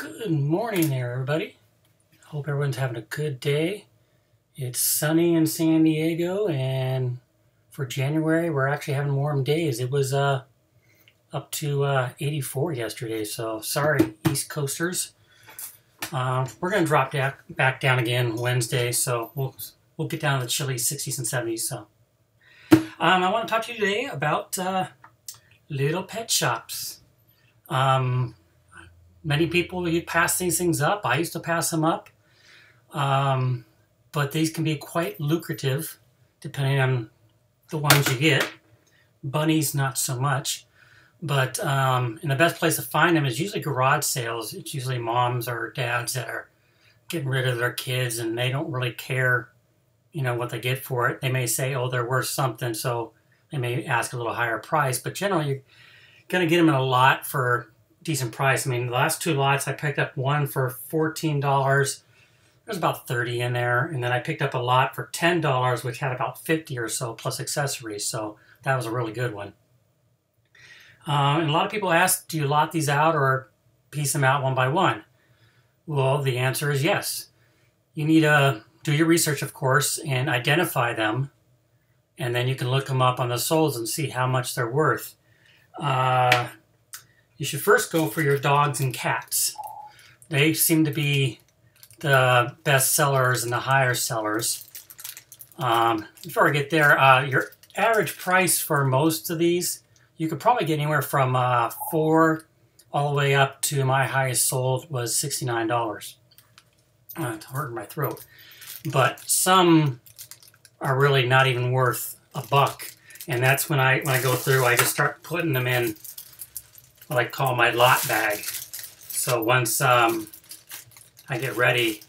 Good morning there, everybody. Hope everyone's having a good day. It's sunny in San Diego, and for January, we're actually having warm days. It was up to 84 yesterday, so sorry, East Coasters. We're going to drop back down again Wednesday, so we'll get down to the chilly 60s and 70s. So I want to talk to you today about little pet shops. Many people, you pass these things up. I used to pass them up. But these can be quite lucrative depending on the ones you get. Bunnies, not so much. But and the best place to find them is usually garage sales. It's usually moms or dads that are getting rid of their kids and they don't really care, what they get for it. They may say, oh, they're worth something, so they may ask a little higher price. But generally, you're going to get them in a lot for decent price. I mean, the last two lots, I picked up one for $14. There's about 30 in there. And then I picked up a lot for $10, which had about 50 or so plus accessories. So that was a really good one. And a lot of people ask, do you lot these out or piece them out one by one? Well, the answer is yes. You need to do your research, of course, and identify them. And then you can look them up on the solds and see how much they're worth. You should first go for your dogs and cats. They seem to be the best sellers and the higher sellers. Before I get there, your average price for most of these, you could probably get anywhere from $4 all the way up to my highest sold was $69. It's hurting my throat. But some are really not even worth a buck. And that's when I go through, I just start putting them in what I call my lot bag. So once I get ready,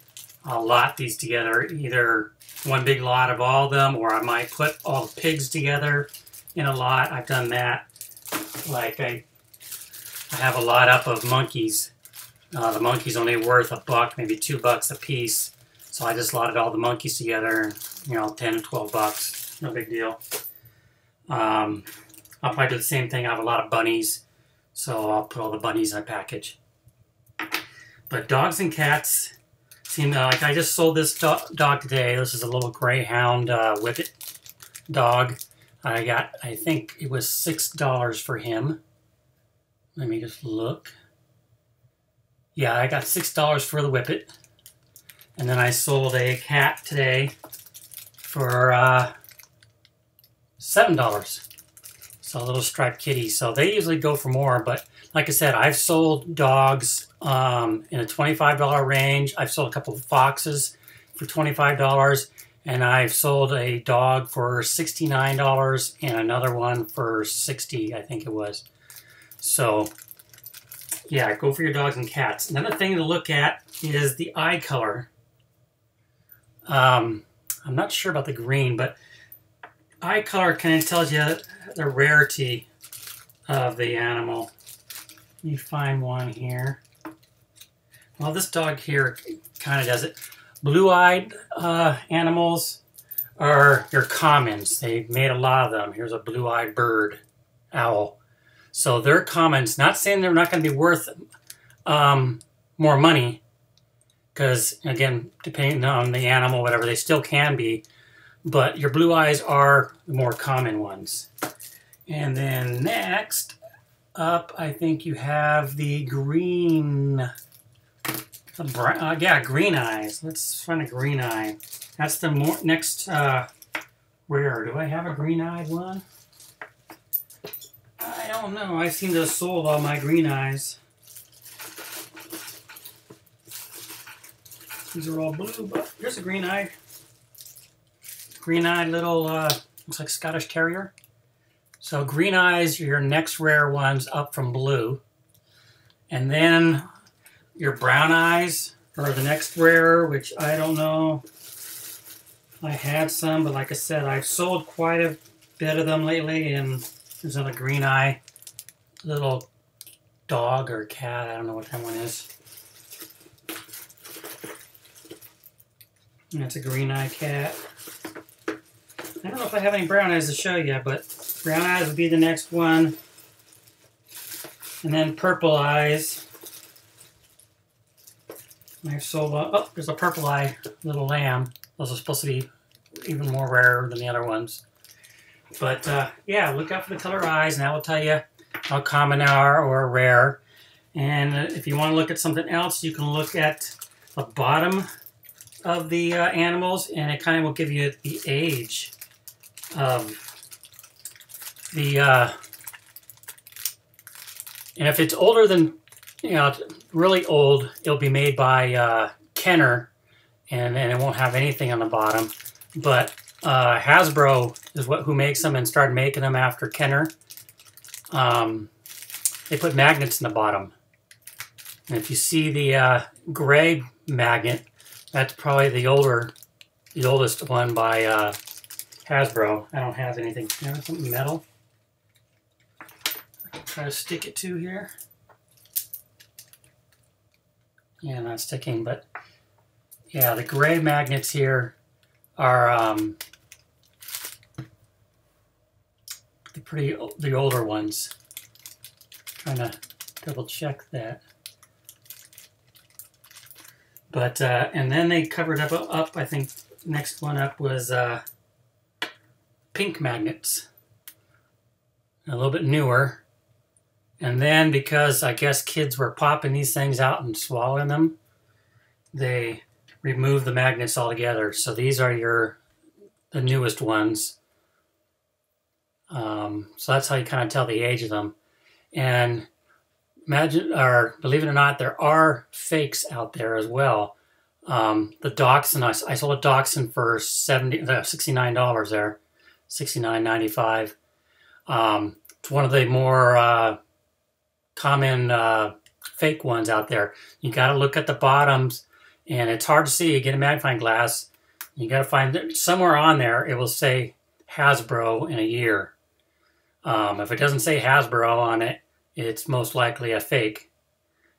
I'll lot these together, either one big lot of all of them, or I might put all the pigs together in a lot. I've done that. Like I have a lot up of monkeys. The monkeys only worth a buck, maybe $2 a piece. So I just lotted all the monkeys together, 10 to 12 bucks. No big deal. I'll probably do the same thing. I have a lot of bunnies. So I'll put all the bunnies in a package. But dogs and cats seem like I just sold this dog today. This is a little greyhound whippet dog. I think it was $6 for him. Let me just look. Yeah, I got $6 for the whippet. And then I sold a cat today for $7. So a little striped kitty. So they usually go for more, but like I said, I've sold dogs in a $25 range. I've sold a couple of foxes for $25, and I've sold a dog for $69 and another one for $60, I think it was. So yeah, go for your dogs and cats. Another thing to look at is the eye color. I'm not sure about the green, but eye color kind of tells you the rarity of the animal. Let me find one here. Well, this dog here kind of does it. Blue-eyed animals are your commons. They've made a lot of them. Here's a blue-eyed bird, owl. So they're commons. Not saying they're not going to be worth more money, because, again, depending on the animal, whatever, they still can be. But your blue eyes are the more common ones. And then next up, I think you have the green, green eyes. Let's find a green eye. That's the next rare. Do I have a green eyed one? I don't know. I seem to have sold all my green eyes. These are all blue, but here's a green-eyed little, looks like Scottish Terrier. So green eyes are your next rare ones up from blue. And then your brown eyes are the next rare, which I don't know. I had some, but like I said, I've sold quite a bit of them lately. And there's another green eye little dog or cat. I don't know what that one is. That's a green eye cat. I don't know if I have any brown eyes to show you, but brown eyes would be the next one. And then purple eyes. Nice sold. Oh, there's a purple eye little lamb. Those are supposed to be even more rare than the other ones. But yeah, look out for the color eyes, and that will tell you how common they are or rare. And if you want to look at something else, you can look at the bottom of the animals, and it kind of will give you the age of the. And if it's older than, really old, it'll be made by Kenner, and it won't have anything on the bottom. But Hasbro is who makes them and started making them after Kenner. They put magnets in the bottom. And if you see the gray magnet, that's probably the oldest one by Hasbro. I don't have anything. Something metal. Try to stick it to here. Yeah, not sticking, but yeah, the gray magnets here are the older ones. Trying to double check that. But and then they covered up. I think next one up was pink magnets, a little bit newer. And then because I guess kids were popping these things out and swallowing them, they removed the magnets altogether. So these are the newest ones. So that's how you kind of tell the age of them. And believe it or not, there are fakes out there as well. The Dachshund, I sold a Dachshund for $69 there, $69.95. It's one of the more common fake ones out there. You got to look at the bottoms, and it's hard to see. You get a magnifying glass. You got to find somewhere on there. It will say Hasbro in a year. If it doesn't say Hasbro on it, it's most likely a fake.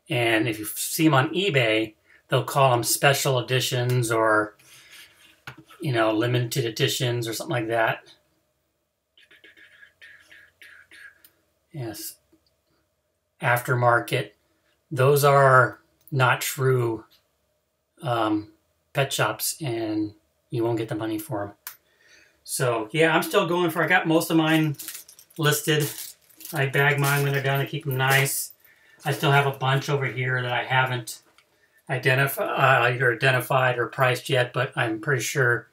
And if you see them on eBay, they'll call them special editions or, limited editions or something like that. Yes. Aftermarket. Those are not true pet shops, and you won't get the money for them. So, yeah, I'm still going for, I got most of mine listed. I bag mine when they're done to keep them nice. I still have a bunch over here that I haven't either identified or priced yet, but I'm pretty sure.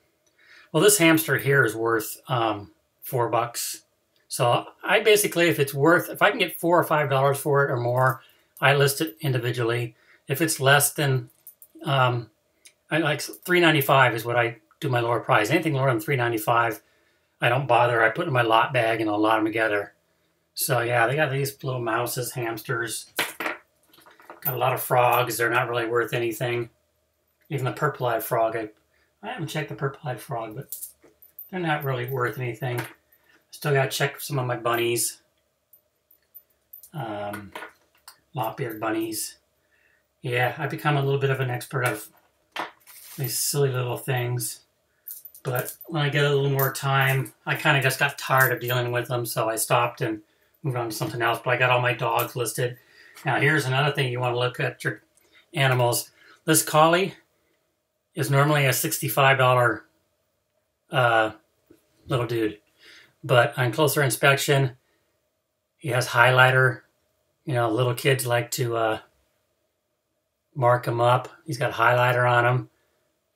Well, this hamster here is worth $4. So I basically, if I can get $4 or $5 for it or more, I list it individually. If it's less than, I like $3.95 is what I do my lower price. Anything lower than $3.95, I don't bother. I put it in my lot bag and I'll lot them together. So yeah, they got these little mouses, hamsters. Got a lot of frogs. They're not really worth anything. Even the purple-eyed frog. I haven't checked the purple-eyed frog, but they're not really worth anything. Still got to check some of my bunnies. Lop-eared bunnies. Yeah, I've become a little bit of an expert of these silly little things. But when I get a little more time, I kind of just got tired of dealing with them, so I stopped and moved on to something else. But I got all my dogs listed. Now, here's another thing you want to look at your animals. This collie is normally a $65 little dude. But on closer inspection, he has highlighter. Little kids like to mark him up. He's got highlighter on him.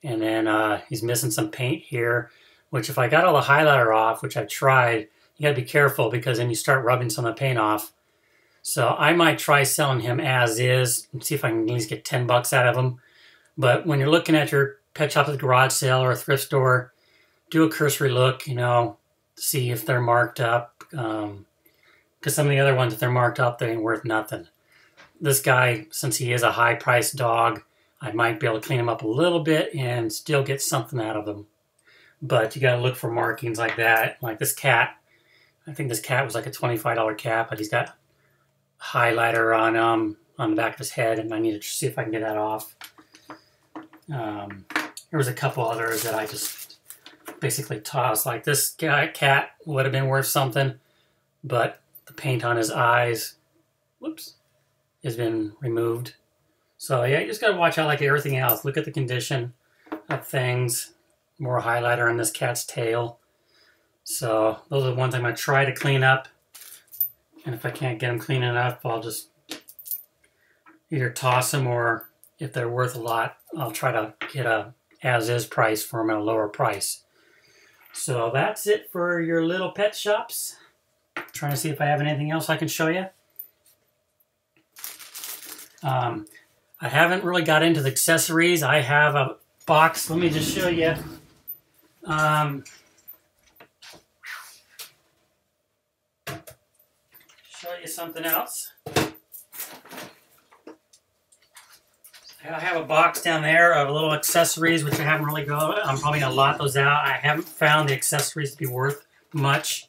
And then he's missing some paint here, which if I got all the highlighter off, which I've tried, you got to be careful because then you start rubbing some of the paint off. So I might try selling him as is and see if I can at least get $10 out of him. But when you're looking at your pet shop at a garage sale or a thrift store, do a cursory look, see if they're marked up. Because some of the other ones, if they're marked up, they ain't worth nothing. This guy, since he is a high-priced dog, I might be able to clean him up a little bit and still get something out of him. But you got to look for markings like that. Like this cat. I think this cat was like a $25 cat, but he's got highlighter on the back of his head, and I need to see if I can get that off. There was a couple others that I just basically tossed. Like this cat would have been worth something, but the paint on his eyes, has been removed. So yeah, you just gotta watch out like everything else. Look at the condition of things. More highlighter on this cat's tail. So those are the ones I'm gonna try to clean up. And if I can't get them clean enough, I'll just either toss them, or if they're worth a lot, I'll try to get a as-is price for them at a lower price. So that's it for your little pet shops. Trying to see if I have anything else I can show you. I haven't really got into the accessories. I have a box. Let me just show you. Show you something else. I have a box down there of little accessories, which I haven't really got. I'm probably going to lot those out. I haven't found the accessories to be worth much.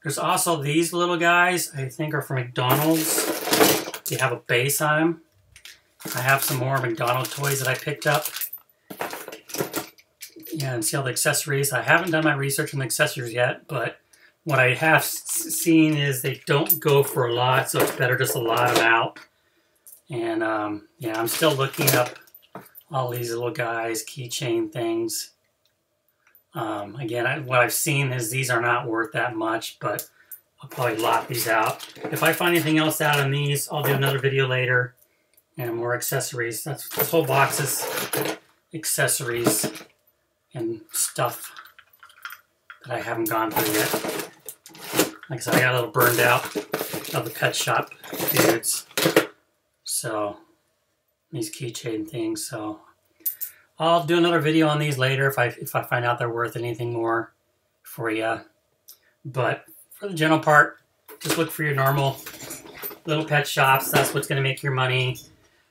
There's also these little guys, I think are from McDonald's. They have a base on them. I have some more McDonald's toys that I picked up. Yeah, and see all the accessories. I haven't done my research on the accessories yet, but what I have seen is they don't go for a lot, so it's better just to lot them out. And yeah, I'm still looking up all these little guys, keychain things. Again, what I've seen is these are not worth that much, but I'll probably lot these out. If I find anything else out on these, I'll do another video later. And more accessories. That's this whole box is accessories and stuff that I haven't gone through yet. Like I said, I got a little burned out of the pet shop dudes. So these keychain things. So I'll do another video on these later if I find out they're worth anything more for you. But for the general part, just look for your normal little pet shops. That's what's going to make your money.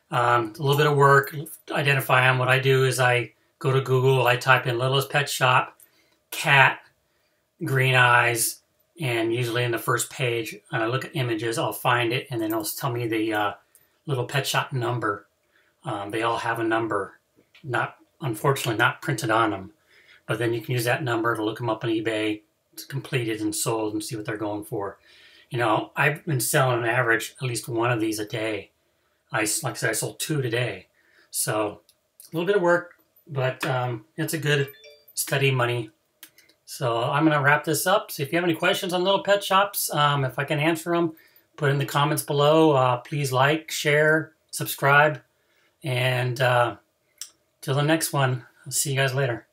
A little bit of work, identify them. What I do is I go to Google, I type in Littlest Pet Shop, cat, green eyes, and usually in the first page, and I look at images, I'll find it, and then it'll tell me the little pet shop number. They all have a number, unfortunately not printed on them, but then you can use that number to look them up on eBay, completed and sold, and see what they're going for. You know, I've been selling on average at least one of these a day. Like I said, I sold 2 today. So a little bit of work, but it's a good steady money. So I'm going to wrap this up. So if you have any questions on little pet shops, if I can answer them, put in the comments below. Please like, share, subscribe. And till the next one, I'll see you guys later.